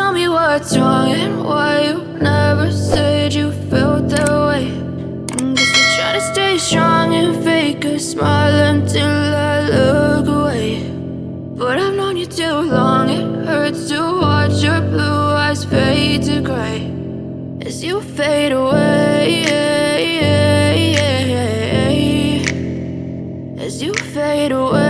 tell me what's wrong and why you never said you felt that way. Guess you're trying to stay strong and fake a smile until I look away. But I've known you too long, it hurts to watch your blue eyes fade to gray as you fade away, as you fade away.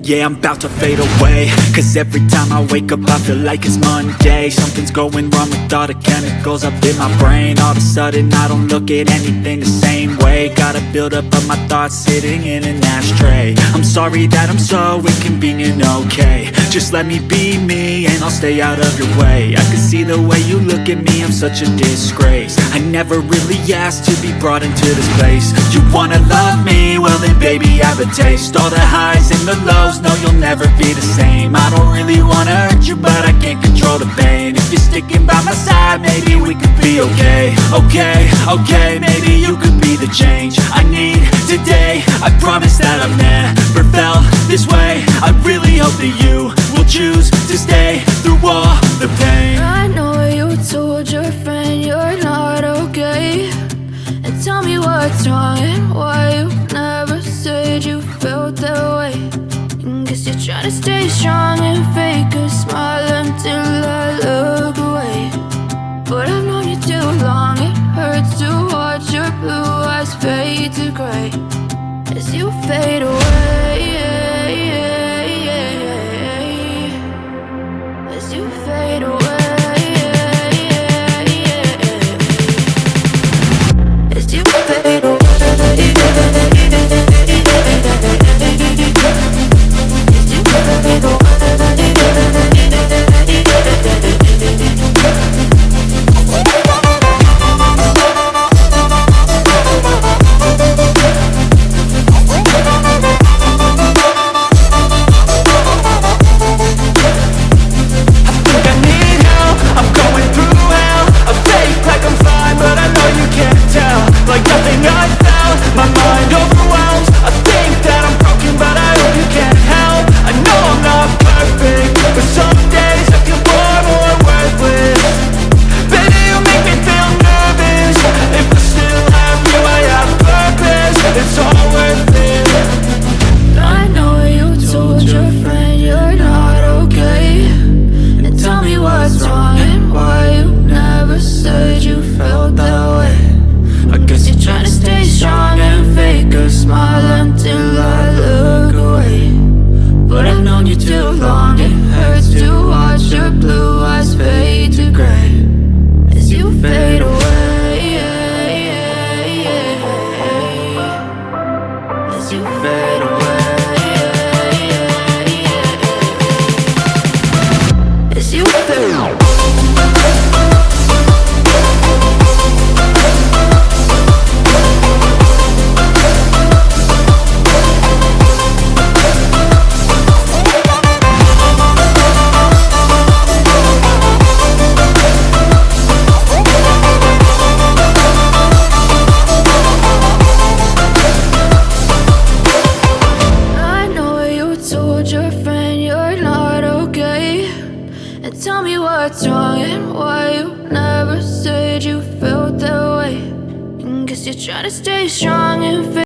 Yeah, I'm about to fade away, cause every time I wake up I feel like it's Monday. Something's going wrong with all the chemicals up in my brain. All of a sudden I don't look at anything the same way. Got a build up of my thoughts sitting in an ashtray. I'm sorry that I'm so inconvenient, okay. Just let me be me and I'll stay out of your way. I can see the way you look at me, I'm such a disgrace. I never really asked to be brought into this place. You wanna love me? Well then baby have a taste. All the highs and the lows, no, you'll never be the same. I don't really wanna hurt you, but I can't control the pain. If you're sticking by my side, maybe we could be okay. Okay, maybe you could be the change I need today. I promise that I've never felt this way. I really hope that you will choose to stay through all the pain. I know you told your friend you're not okay, and tell me what's wrong and why you never said you felt that way. Guess you're trying to stay strong and fake a smile until I look away. But I've known you too long, it hurts to watch your blue eyes fade to gray as you fade away, as you fade away, as you fade away. Tell me what's wrong and why you never said you felt that way. Guess you're trying to stay strong and